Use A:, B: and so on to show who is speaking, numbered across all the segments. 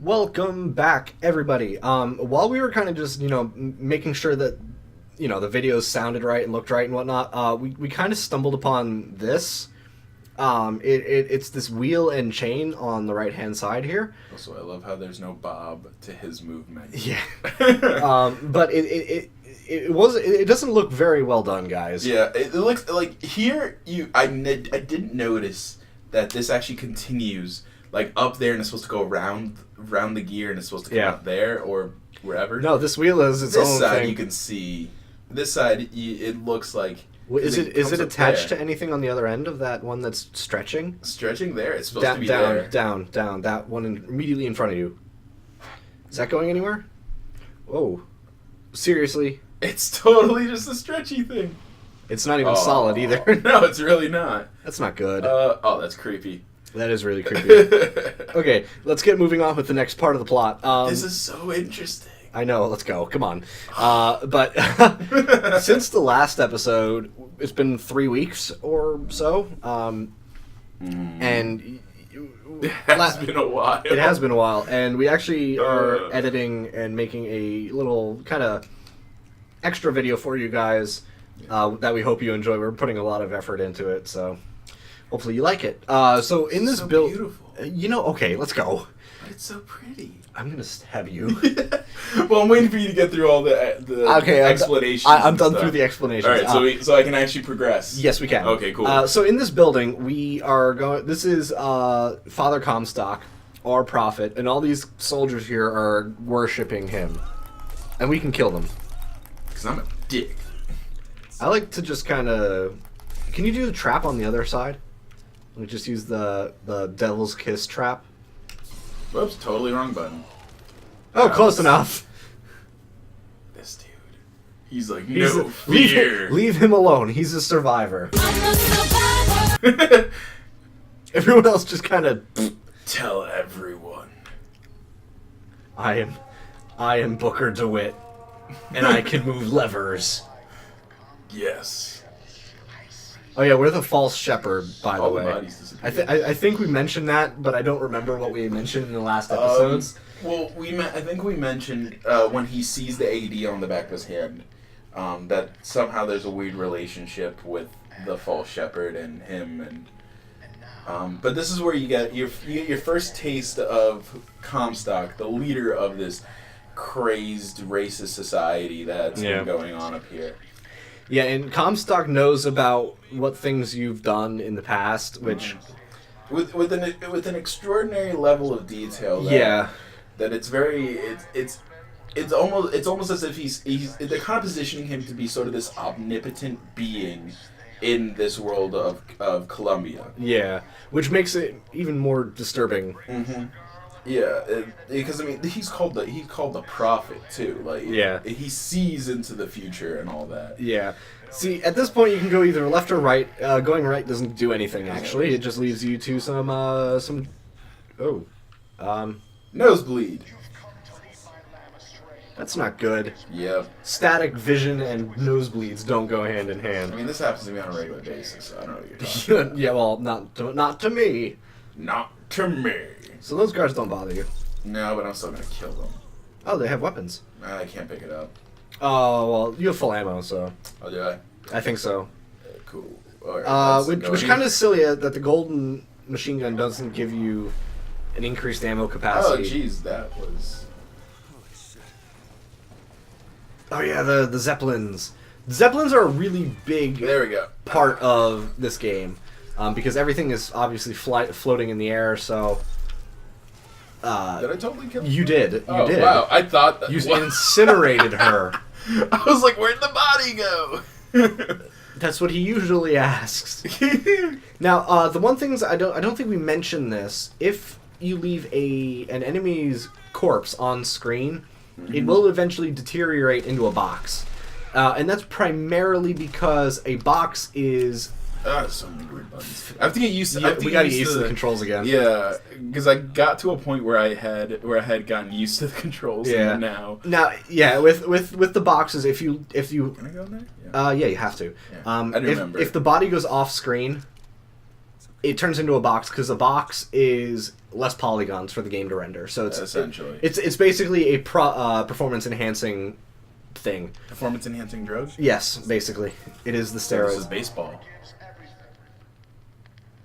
A: Welcome back, everybody. While we were kind of just, making sure that, the videos sounded right and looked right and whatnot, we kind of stumbled upon this. It's this wheel and chain on the right-hand side here.
B: Also, I love how there's no bob to his movement.
A: Yeah. But it doesn't look very well done, guys.
B: Yeah, it looks like here I didn't notice that this actually continues like up there and it's supposed to go around the gear and it's supposed to come out there or wherever.
A: No, this wheel is its own thing.
B: This side you can see. This side it looks like.
A: Is it attached to anything on the other end of that one that's stretching?
B: Stretching there? It's supposed to be there.
A: Down. That one immediately in front of you. Is that going anywhere? Whoa. Seriously?
B: It's totally just a stretchy thing.
A: It's not even solid either.
B: No, it's really not.
A: That's not good.
B: That's creepy.
A: That is really creepy. Okay, let's get moving on with the next part of the plot.
B: This is so interesting.
A: I know, let's go. Come on. But since the last episode, it's been 3 weeks or so. And
B: it has been a while.
A: It has been a while. And we actually are editing and making a little kind of extra video for you guys that we hope you enjoy. We're putting a lot of effort into it, so hopefully you like it. So in this build...
B: beautiful.
A: Okay, let's go.
B: But it's so pretty.
A: I'm going to stab you.
B: Well, I'm waiting for you to get through all the explanations.
A: I'm done through the explanations.
B: All right, so I can actually progress.
A: Yes, we can.
B: Okay, cool.
A: So in this building, we are going... This is Father Comstock, our prophet, and all these soldiers here are worshipping him. And we can kill them.
B: Because I'm a dick.
A: I like to just kind of... Can you do the trap on the other side? We just use the Devil's Kiss trap.
B: Whoops, totally wrong button.
A: Oh, close enough.
B: This dude. He's like, no fear.
A: Leave him alone. He's a survivor. Everyone else just kind of...
B: Tell everyone.
A: I am Booker DeWitt, and I can move levers.
B: Yes.
A: Oh yeah, we're the false shepherd, by the way. I think we mentioned that, but I don't remember what we mentioned in the last episodes.
B: Well, I think we mentioned when he sees the AD on the back of his hand, that somehow there's a weird relationship with the false shepherd and him, and but this is where you get your first taste of Comstock, the leader of this crazed racist society that's been going on up here.
A: Yeah, and Comstock knows about what things you've done in the past, which
B: with an extraordinary level of detail. That it's very it's almost as if they're kind of positioning him to be sort of this omnipotent being in this world of Columbia.
A: Yeah, which makes it even more disturbing.
B: Mm-hmm. Yeah, because I mean he's called the prophet too. Like he sees into the future and all that.
A: Yeah. See, at this point you can go either left or right. Going right doesn't do anything actually. It just leaves you to some
B: nosebleed.
A: That's not good.
B: Yeah.
A: Static vision and nosebleeds don't go hand in hand.
B: I mean, this happens to me on a regular basis, so I don't know what you're talking about.
A: Yeah, well, not to me.
B: Not to me.
A: So those guards don't bother you?
B: No, but I'm still gonna kill them.
A: Oh, they have weapons.
B: I can't pick it up.
A: Oh, well, you have full ammo, so...
B: Oh, do I?
A: I think so.
B: Cool. Right,
A: which kind of silly that the golden machine gun doesn't give you an increased ammo capacity.
B: Oh, jeez, that was...
A: Oh, yeah, the Zeppelins. Zeppelins are a really big part of this game. Because everything is obviously floating in the air, so...
B: did I totally kill her?
A: You did. You did.
B: Wow, I thought that...
A: You incinerated her.
B: I was like, where'd the body go?
A: That's what he usually asks. Now, the one thing is, I don't think we mentioned this. If you leave an enemy's corpse on screen, it will eventually deteriorate into a box. And that's primarily because a box is...
B: so many weird buttons. I have to get used to.
A: We gotta get used to the controls again.
B: Yeah, because I got to a point where I had gotten used to the controls.
A: Yeah.
B: And now.
A: Yeah. With the boxes, if you.
B: Can I go in there?
A: Yeah, you have to.
B: Yeah. I don't remember.
A: If the body goes off screen, it turns into a box because a box is less polygons for the game to render. So it's
B: essentially
A: it's basically a performance enhancing thing.
B: Performance enhancing drug.
A: Yes, basically, it is the
B: So
A: steroids.
B: this is baseball.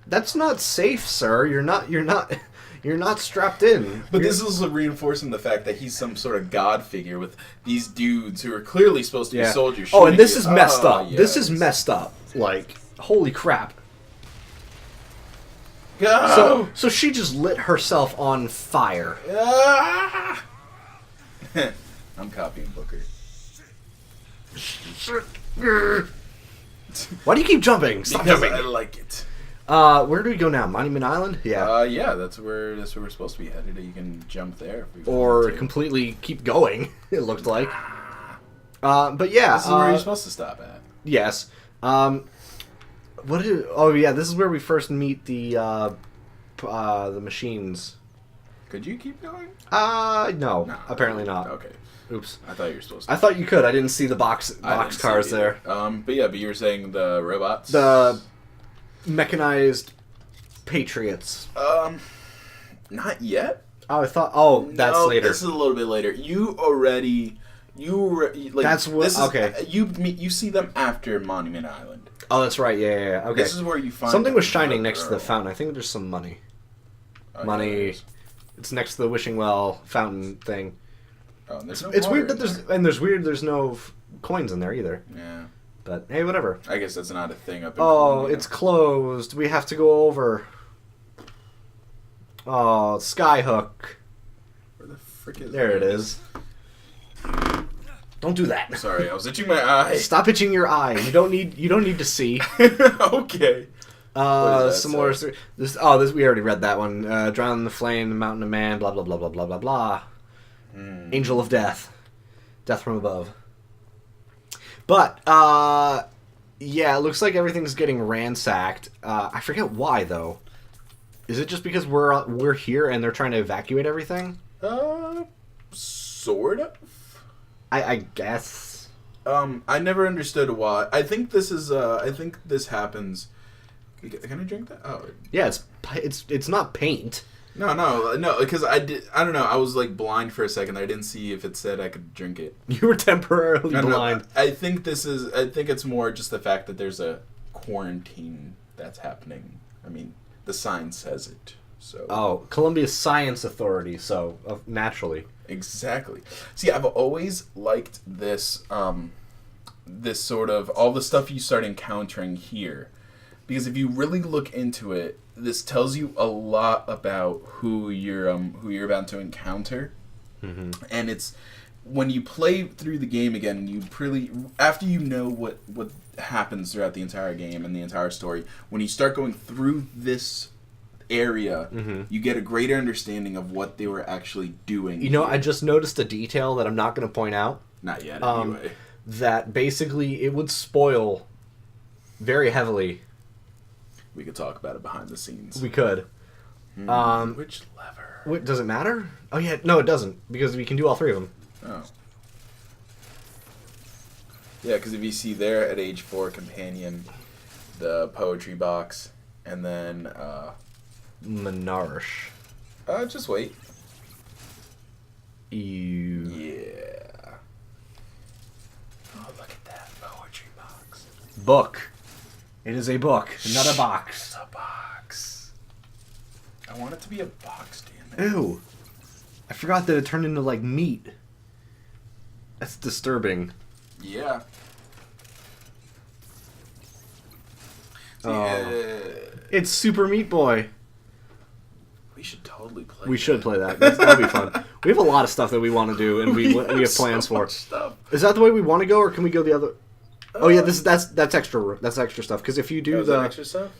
A: That's not safe, sir. You're not strapped in.
B: But this is reinforcing the fact that he's some sort of god figure with these dudes who are clearly supposed to be soldiers.
A: Oh, and this
B: shooting
A: is messed
B: you.
A: up.
B: Yes.
A: This is messed up. Like, holy crap.
B: Go!
A: So she just lit herself on fire.
B: Ah! I'm copying Booker.
A: Why do you keep jumping? Stop
B: Because
A: jumping.
B: I like it.
A: Where do we go now? Monument Island? Yeah.
B: Yeah, that's where we're supposed to be headed. You can jump there. If we
A: Or
B: want to.
A: completely keep going, it looked like. But yeah.
B: This is where you're supposed to stop at.
A: Yes. Oh yeah, this is where we first meet the machines.
B: Could you keep going?
A: No,
B: No.
A: apparently not.
B: Okay.
A: Oops.
B: I thought you were supposed to.
A: I thought you could. I didn't see the
B: I didn't
A: box
B: see
A: cars
B: it either.
A: there.
B: But you were saying the robots?
A: The mechanized patriots.
B: Not yet.
A: Oh, I thought. Oh, that's
B: no,
A: later.
B: This is a little bit later. Like
A: That's what.
B: this is,
A: Okay.
B: You see them after Monument Island.
A: Oh, that's right. Yeah. Okay.
B: This is where you find
A: Something was
B: the
A: shining next to the
B: girl.
A: fountain. I think there's some money.
B: Oh,
A: Money.
B: yeah, there is.
A: It's next to the wishing well fountain thing.
B: Oh, and there's no
A: It's
B: water
A: weird that
B: in
A: there's no coins in there either.
B: there. Yeah.
A: But hey, whatever.
B: I guess that's not a thing up in
A: Oh,
B: Colombia.
A: it's closed. We have to go over. Oh, Skyhook.
B: Where the frick is
A: There it is. Don't do that.
B: Sorry, I was itching my eye.
A: Stop itching your eye. You don't need to see.
B: Okay. What does that
A: Some more.
B: say?
A: This we already read that one. Drown in the flame, the mountain of man. Blah blah blah blah blah blah blah. Angel of death, death from above. But yeah, it looks like everything's getting ransacked. I forget why though. Is it just because we're here and they're trying to evacuate everything?
B: Sort of.
A: I guess.
B: I never understood why. I think this is. I think this happens. Can I drink that? Oh.
A: Yeah, it's not paint.
B: No, because I don't know. I was like blind for a second. I didn't see if it said I could drink it.
A: You were temporarily
B: I don't know.
A: blind.
B: I think it's more just the fact that there's a quarantine that's happening. I mean, the sign says it. So.
A: Oh, Colombia's Science Authority. So naturally.
B: Exactly. See, I've always liked this. This sort of all the stuff you start encountering here, because if you really look into it, this tells you a lot about who you're about to encounter, and it's when you play through the game again, you really after you know what happens throughout the entire game and the entire story, when you start going through this area, you get a greater understanding of what they were actually doing.
A: You know, I just noticed a detail that I'm not going to point out.
B: Not yet, anyway.
A: That basically it would spoil very heavily.
B: We could talk about it behind the scenes.
A: We could.
B: Which lever?
A: What, does it matter? Oh yeah, no, it doesn't because we can do all three of them.
B: Oh. Yeah, because if you see there at age 4, companion, the poetry box, and then
A: Menarche.
B: just wait.
A: You.
B: Yeah. Oh, look at that poetry box.
A: Book. It is a book, not a box.
B: It's a box. I want it to be a box, damn it.
A: Ew. I forgot that it turned into like meat. That's disturbing.
B: Yeah. See,
A: It's Super Meat Boy.
B: we should totally play.
A: We should play that. That'll be fun. We have a lot of stuff that we want to do, and we have plans
B: so
A: for.
B: much stuff.
A: Is that the way we want to go, or can we go the other? Oh yeah, that's extra. That's extra stuff. Because if you do
B: Is that extra stuff?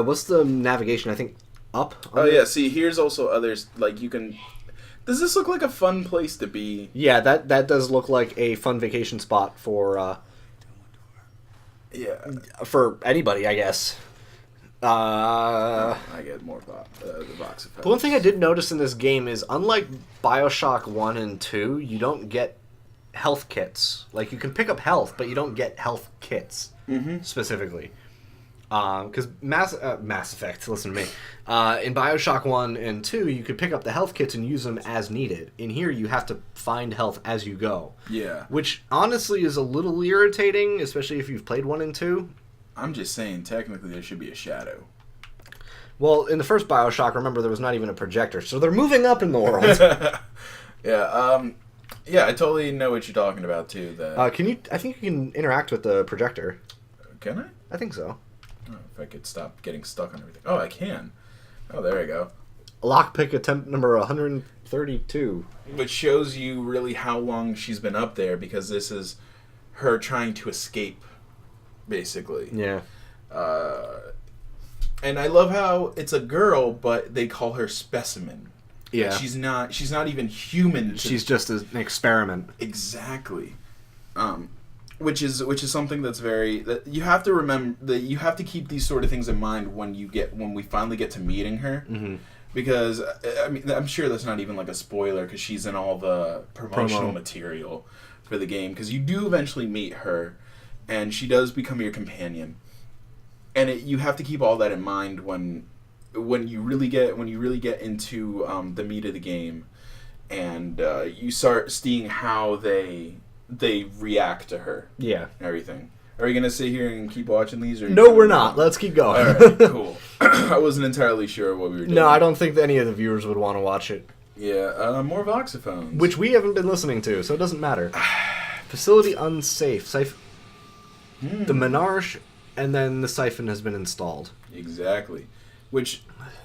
A: what's the navigation? I think up.
B: Oh yeah. See, here's also others like you can. Does this look like a fun place to be?
A: Yeah, that does look like a fun vacation spot for
B: Yeah.
A: for anybody, I guess.
B: I get more the box effect.
A: But one thing I did notice in this game is, unlike Bioshock 1 and 2, you don't get health kits. Like, you can pick up health, but you don't get health kits, specifically. Because Mass Effect, listen to me. In Bioshock 1 and 2, you could pick up the health kits and use them as needed. In here, you have to find health as you go.
B: Yeah.
A: Which, honestly, is a little irritating, especially if you've played 1 and 2.
B: I'm just saying, technically, there should be a shadow.
A: Well, in the first Bioshock, remember, there was not even a projector, so they're moving up in the world.
B: Yeah, I totally know what you're talking about, too. That
A: I think you can interact with the projector.
B: Can I?
A: I think so.
B: Oh, if I could stop getting stuck on everything. Oh, I can. Oh, there we go.
A: Lockpick attempt number 132.
B: Which shows you really how long she's been up there, because this is her trying to escape, basically.
A: Yeah.
B: And I love how it's a girl, but they call her specimen.
A: Yeah.
B: She's not even human.
A: She's just an experiment.
B: Exactly. Which is something that's that you have to remember, that you have to keep these sort of things in mind when we finally get to meeting her.
A: Mm-hmm.
B: Because I mean, I'm sure that's not even like a spoiler, because she's in all the promotional material for the game, because you do eventually meet her and she does become your companion. And you have to keep all that in mind when you really get into the meat of the game, and you start seeing how they react to her.
A: Yeah.
B: And everything. Are you gonna sit here and keep watching these? Or
A: No, we're not. Let's keep going.
B: All right, cool. I wasn't entirely sure what we were doing.
A: No, I don't think that any of the viewers would want to watch it.
B: Yeah, more voxophones.
A: Which we haven't been listening to, so it doesn't matter. Facility unsafe. The Menarche, and then the siphon has been installed.
B: Exactly. Which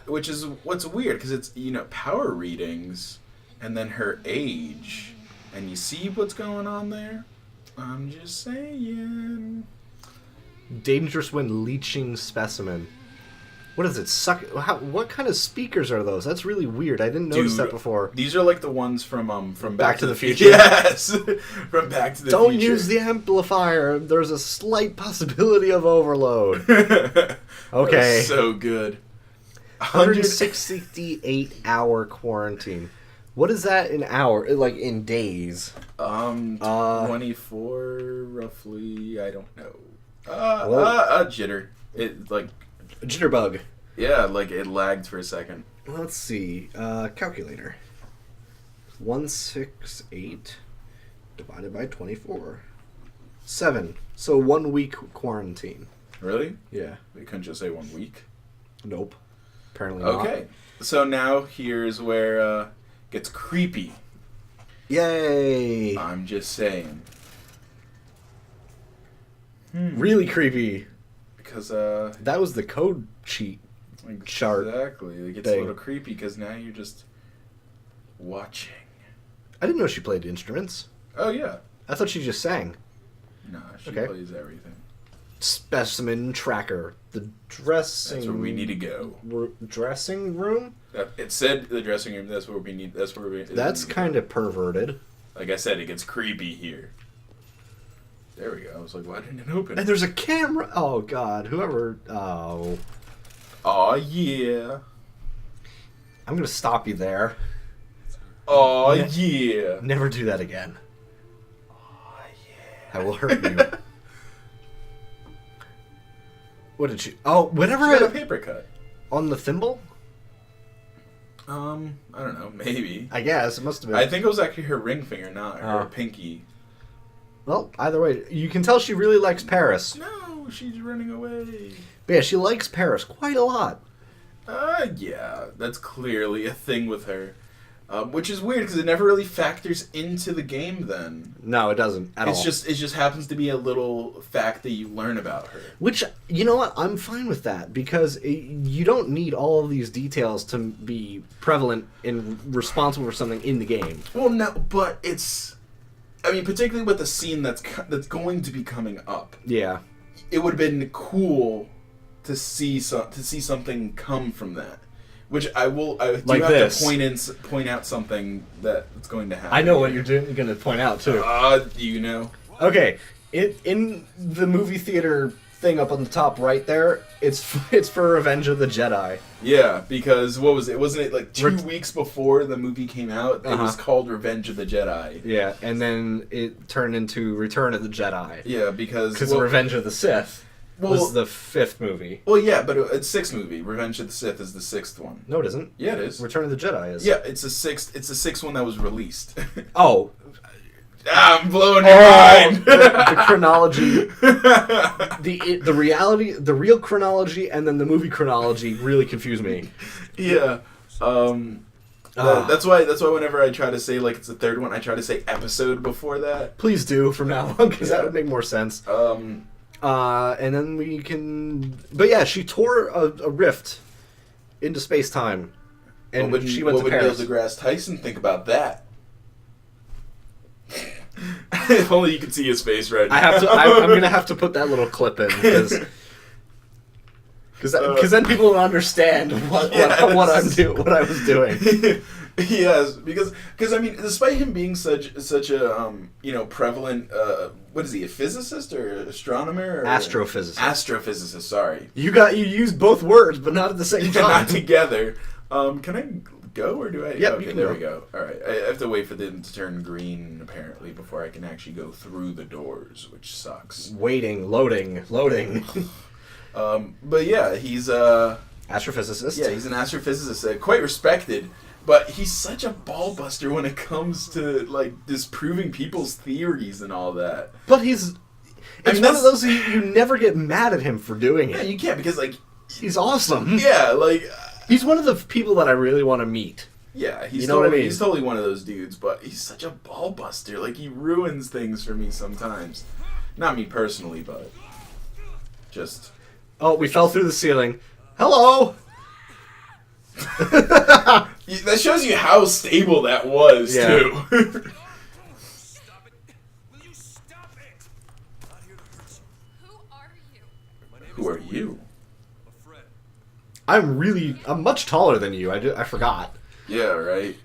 B: is what's weird, because it's, power readings, and then her age, and you see what's going on there? I'm just saying.
A: Dangerous when leaching specimen. What is it? What kind of speakers are those? That's really weird. I didn't notice that before.
B: These are like the ones from
A: Back to the Future.
B: Yes, from Back to the Future.
A: Don't use the amplifier. There's a slight possibility of overload. Okay.
B: That's so good.
A: 168-hour quarantine. What is that in like in days?
B: 24 roughly. I don't know. A jitter. It like
A: a jitterbug.
B: Yeah, like it lagged for a second.
A: Let's see. Calculator. 168 divided by 24. 7. So 1 week quarantine.
B: Really?
A: Yeah.
B: We couldn't just say 1 week.
A: Nope. Apparently not.
B: Okay. So now here's where gets creepy.
A: Yay!
B: I'm just saying.
A: Really creepy.
B: Because
A: that was the code cheat chart.
B: Exactly. It gets a little creepy because now you're just watching.
A: I didn't know she played instruments.
B: Oh yeah.
A: I thought she just sang.
B: No, she plays everything.
A: Specimen tracker. The dressing.
B: That's where we need to go.
A: Dressing room.
B: It said the dressing room. That's where we need. That's where we.
A: That's kind of perverted.
B: Like I said, it gets creepy here. There we go. I was like, why didn't it open?
A: And there's a camera. Oh God, whoever. Oh.
B: Oh yeah.
A: I'm gonna stop you there.
B: Oh yeah.
A: Never do that again.
B: Oh yeah.
A: I will hurt you. What did she? Oh, whatever.
B: She got a paper cut
A: on the thimble.
B: I don't know. Maybe.
A: I guess it must have been.
B: I think it was actually her ring finger, not her pinky.
A: Well, either way, you can tell she really likes Paris.
B: No, she's running away.
A: But yeah, she likes Paris quite a lot.
B: Yeah, that's clearly a thing with her. Which is weird because it never really factors into the game. Then
A: no, it doesn't at all.
B: It just happens to be a little fact that you learn about her.
A: Which, you know what, I'm fine with that because you don't need all of these details to be prevalent and responsible for something in the game.
B: Well, no, but it's. I mean, particularly with the scene that's going to be coming up.
A: Yeah,
B: it would have been cool to see something come from that. Which I do have to point out something that's going to happen.
A: I know what you're going to point out too.
B: You know.
A: Okay, in the movie theater thing up on the top right there, it's for Revenge of the Jedi.
B: Yeah, because what was it? Wasn't it like 2 weeks before the movie came out? It was called Revenge of the Jedi.
A: Yeah, and then it turned into Return of the Jedi.
B: Yeah, because
A: Revenge of the Sith. was the 5th movie.
B: Well, yeah, but it's 6th movie. Revenge of the Sith is the 6th one.
A: No, it isn't.
B: Yeah, it is.
A: Return of the Jedi is.
B: Yeah, it's the 6th. It's the 6th one that was released.
A: Oh.
B: I'm blowing your mind.
A: The chronology, the reality, the real chronology, and then the movie chronology really confuse me.
B: Yeah. That's why whenever I try to say like it's the 3rd one, I try to say episode before that.
A: Please do from now on, because that would make more sense.
B: And
A: then we can. But yeah, she tore a rift into space time, and she went to Paris.
B: What would Neil deGrasse Tyson think about that? If only you could see his face right now.
A: I'm gonna have to put that little clip in because then people will understand what I was doing.
B: Yes, because I mean, despite him being such a prevalent what is he, a physicist or astronomer or
A: astrophysicist?
B: Astrophysicist, sorry.
A: You used both words, but not at the same time.
B: Not together. Can I go or do I?
A: Yep,
B: okay, there we go. All right, I have to wait for them to turn green apparently before I can actually go through the doors, which sucks.
A: Waiting, loading.
B: But yeah, he's
A: astrophysicist.
B: Yeah, he's an astrophysicist, quite respected. But he's such a ball buster when it comes to like disproving people's theories and all that.
A: But it's one of those you never get mad at him for doing it.
B: Yeah, you can't because like
A: he's awesome.
B: Yeah, like
A: he's one of the people that I really want to meet.
B: Yeah,
A: he's
B: totally one of those dudes, but he's such a ball buster. Like he ruins things for me sometimes. Not me personally, but just.
A: Oh, we fell through the ceiling. Hello.
B: That shows you how stable that was, too.
C: Stop it. Will you stop it? I'm not here to hurt you. Who are you?
B: Who are you?
C: A friend.
A: I'm much taller than you. I forgot.
B: Yeah, right.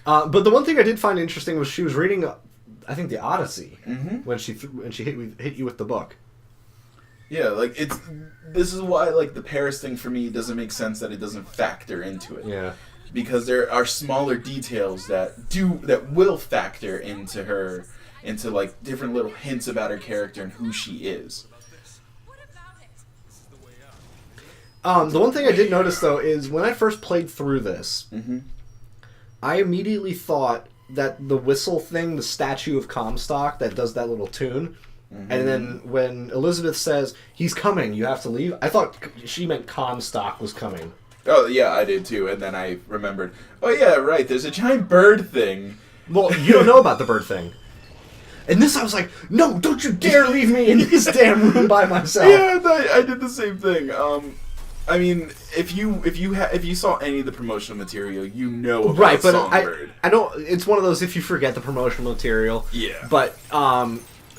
A: But the one thing I did find interesting was she was reading, I think, the Odyssey when she hit you with the book.
B: Yeah, like this is why like the Paris thing for me doesn't make sense that it doesn't factor into it.
A: Yeah.
B: Because there are smaller details that will factor into like different little hints about her character and who she is.
C: What about it?
A: The one thing I did notice though is when I first played through this, I immediately thought that the whistle thing, the statue of Comstock that does that little tune. And then when Elizabeth says, he's coming, you have to leave, I thought she meant Comstock was coming.
B: Oh, yeah, I did too. And then I remembered, oh, yeah, right, there's a giant bird thing.
A: Well, you don't know about the bird thing. And this, I was like, no, don't you dare leave me in this damn room by myself.
B: Yeah, I did the same thing. I mean, if you saw any of the promotional material, you know about
A: right, but
B: Songbird.
A: I don't. It's one of those if you forget the promotional material.
B: Yeah.
A: But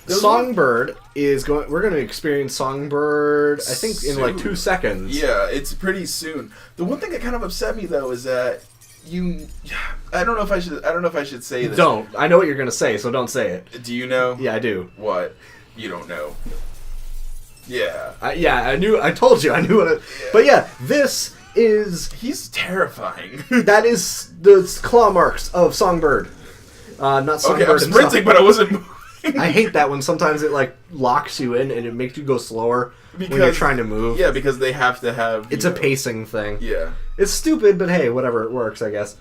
A: Songbird is going. We're going to experience Songbird. I think soon. In like 2 seconds.
B: Yeah, it's pretty soon. The one thing that kind of upset me though is that I don't know if I should say this.
A: Don't. I know what you're going to say, so don't say it.
B: Do you know?
A: Yeah, I do.
B: What? You don't know. Yeah.
A: I knew. I told you. I knew what. But yeah, this is.
B: He's terrifying.
A: That is the claw marks of Songbird. Not Songbird.
B: Okay, I'm sprinting, but I wasn't moving.
A: I hate that when sometimes it like locks you in and it makes you go slower when you're trying to move.
B: Yeah, because they have to have.
A: It's a pacing thing.
B: Yeah.
A: It's stupid, but hey, whatever. It works, I guess.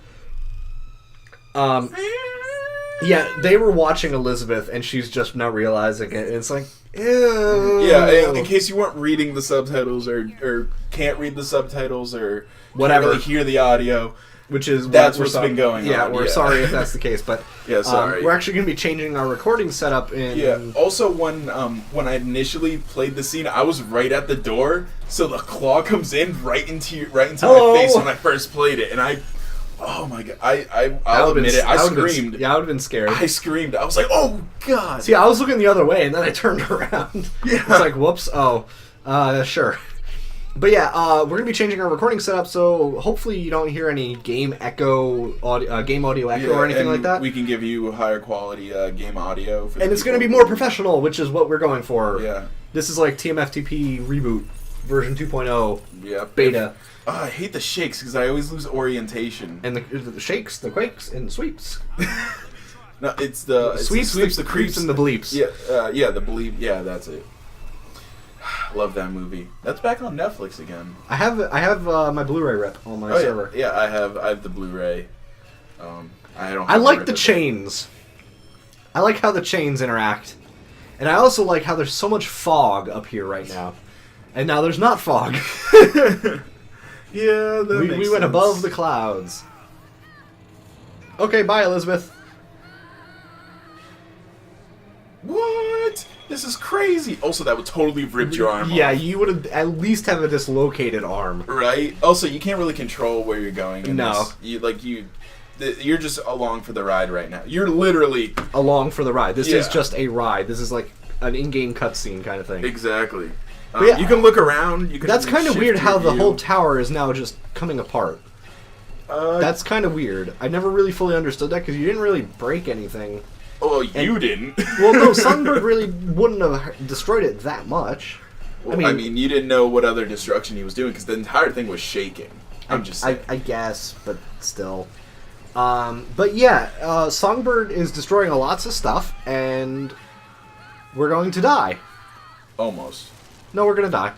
A: Yeah, they were watching Elizabeth, and she's just now realizing it. And it's like, ew.
B: Yeah, in case you weren't reading the subtitles or can't read the subtitles or
A: whatever,
B: can't really hear the audio,
A: which is
B: that's what's been going on.
A: Yeah, we're sorry if that's the case, but
B: yeah, sorry.
A: We're actually going to be changing our recording setup.
B: Also, when I initially played the scene, I was right at the door, so the claw comes in right into my face when I first played it, and oh my god! I'll admit it. I screamed.
A: I would have been scared.
B: I screamed. I was like, "Oh god!"
A: See, I was looking the other way, and then I turned around.
B: Yeah.
A: It's like, whoops. Oh, sure. But yeah, we're gonna be changing our recording setup, so hopefully you don't hear any game audio echo or anything like that.
B: We can give you higher quality game audio.
A: And it's gonna be more professional, which is what we're going for.
B: Yeah.
A: This is like TMFTP reboot version 2.0.
B: Yeah.
A: Beta.
B: I hate the shakes because I always lose orientation.
A: And the shakes, the quakes, and the sweeps.
B: No, it's the
A: sweeps, the creeps, and the bleeps.
B: Yeah, the bleep. Yeah, that's it. Love that movie. That's back on Netflix again.
A: I have my Blu-ray rip on my server.
B: Yeah, I have the Blu-ray.
A: I like the chains. I like how the chains interact. And I also like how there's so much fog up here right now. And now there's not fog.
B: Yeah, that makes
A: we went
B: sense.
A: above the clouds. Okay, bye, Elizabeth.
B: What? This is crazy. Also, that would totally have ripped your arm
A: Yeah,
B: off.
A: you would have at least have a dislocated arm.
B: Right? Also, you can't really control where you're going in
A: No.
B: this. You're just along for the ride right now. You're literally...
A: Along for the ride. This is
B: Yeah.
A: just a ride. This is like an in-game cutscene kind of thing.
B: Exactly.
A: Yeah,
B: you can look around. You can
A: That's kind of
B: shift
A: weird
B: your
A: how the
B: view.
A: whole tower is now just coming apart. That's kind of weird. I never really fully understood that because you didn't really break anything.
B: Oh, you didn't.
A: Well, no, Songbird really wouldn't have destroyed it that much.
B: Well, I mean, you didn't know what other destruction he was doing because the entire thing was shaking. I'm just saying.
A: I guess, but still. But yeah, Songbird is destroying lots of stuff, and we're going to die.
B: Almost.
A: No, we're gonna die.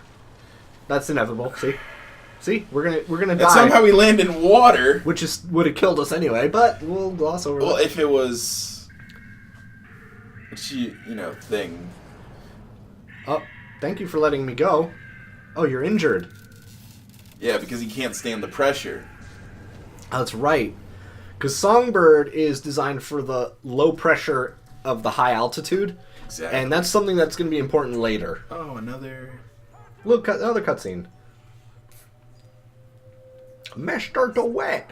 A: That's inevitable. See, we're gonna die.
B: And somehow we land in water.
A: Which would have killed us anyway, but we'll gloss over
B: Well,
A: that.
B: if it was, thing.
A: Oh, thank you for letting me go. Oh, you're injured.
B: Yeah, because he can't stand the pressure.
A: Oh, that's right. Because Songbird is designed for the low pressure of the high altitude,
B: Exactly.
A: and that's something that's going to be important later.
B: Oh, another
A: Another cutscene. Mr. DeWitt.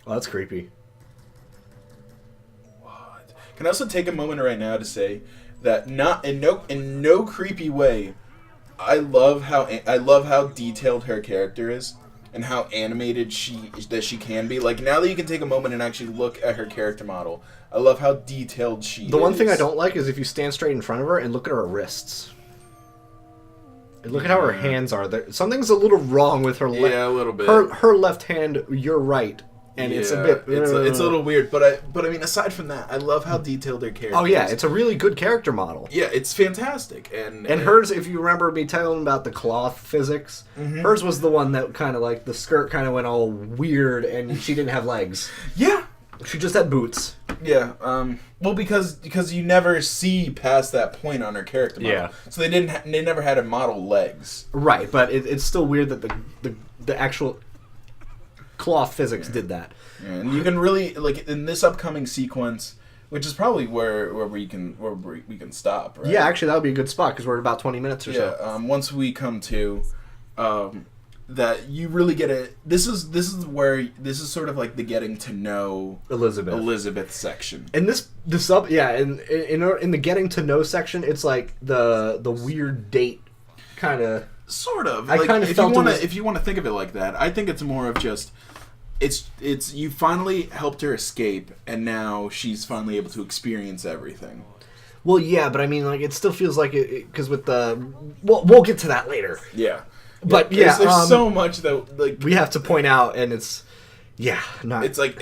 A: Oh, that's creepy.
B: What? Can I also take a moment right now to say that not in no creepy way, I love how detailed her character is and how animated she can be. Like, now that you can take a moment and actually look at her character model, I love how detailed she is.
A: The one thing I don't like is if you stand straight in front of her and look at her wrists. And look at how her hands are. Something's a little wrong with her left.
B: Yeah, a little bit.
A: Her left hand, you're right. And it's a bit...
B: It's a little weird, but I mean, aside from that, I love how detailed their character
A: Oh, yeah,
B: is.
A: it's a really good character model.
B: Yeah, it's fantastic. And
A: hers, if you remember me telling about the cloth physics, hers was the one that kind of like, the skirt kind of went all weird and she didn't have legs.
B: Yeah.
A: She just had boots.
B: Yeah, well, because you never see past that point on her character model.
A: Yeah.
B: So they never had a model legs.
A: Right, but it's still weird that the actual cloth physics did that.
B: Yeah, and you can really, like, in this upcoming sequence, which is probably where we can stop, right?
A: Yeah, actually, that would be a good spot because we're at about 20 minutes or so.
B: Yeah, once we come to, that you really get a, this is sort of like the getting to know Elizabeth section.
A: And this up, yeah, in the getting to know section, it's like the weird date kind of.
B: Sort of.
A: I kind of felt
B: if you want to think of it like that, I think it's more of just it's you finally helped her escape, and now she's finally able to experience everything.
A: Well, yeah, but I mean, like, it still feels like it because with the we'll get to that later.
B: Yeah,
A: But
B: there's so much that, like,
A: we have to point out, and it's not.
B: It's like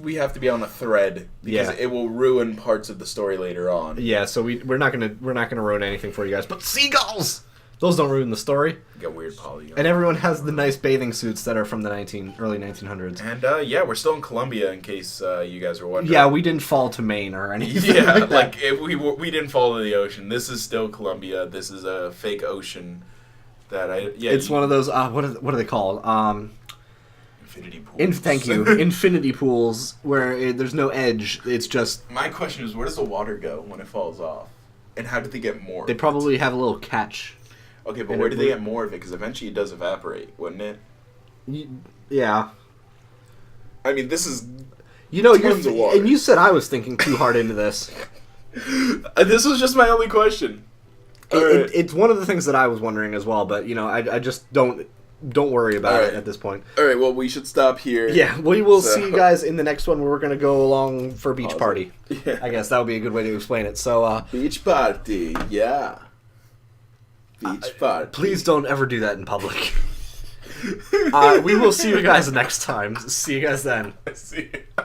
B: we have to be on a thread because it will ruin parts of the story later on.
A: Yeah, so we're not gonna ruin anything for you guys. But seagulls, those don't ruin the story.
B: Get weird polygons.
A: And everyone has the nice bathing suits that are from the early 1900s.
B: And we're still in Colombia, in case you guys were wondering.
A: Yeah, we didn't fall to Maine or anything.
B: Yeah,
A: like that.
B: like if we didn't fall to the ocean. This is still Colombia. This is a fake ocean.
A: It's one of those. What are they called?
B: Infinity pools.
A: Thank you. Infinity pools where there's no edge. It's just.
B: My question is, where does the water go when it falls off? And how did they get more?
A: They probably have a little catch.
B: Okay, but where do they get more of it? Because eventually it does evaporate, wouldn't it?
A: Yeah.
B: I mean, this is
A: tons
B: of water.
A: And you said I was thinking too hard into this.
B: This was just my only question.
A: It's one of the things that I was wondering as well, but I just don't worry about it at this point.
B: All right, well, we should stop here.
A: Yeah, we will see you guys in the next one where we're going to go along for beach party.
B: Yeah.
A: I guess that would be a good way to explain it. So,
B: beach party, yeah. Beach party.
A: Please don't ever do that in public. We will see you guys next time. See you guys then.
B: See you.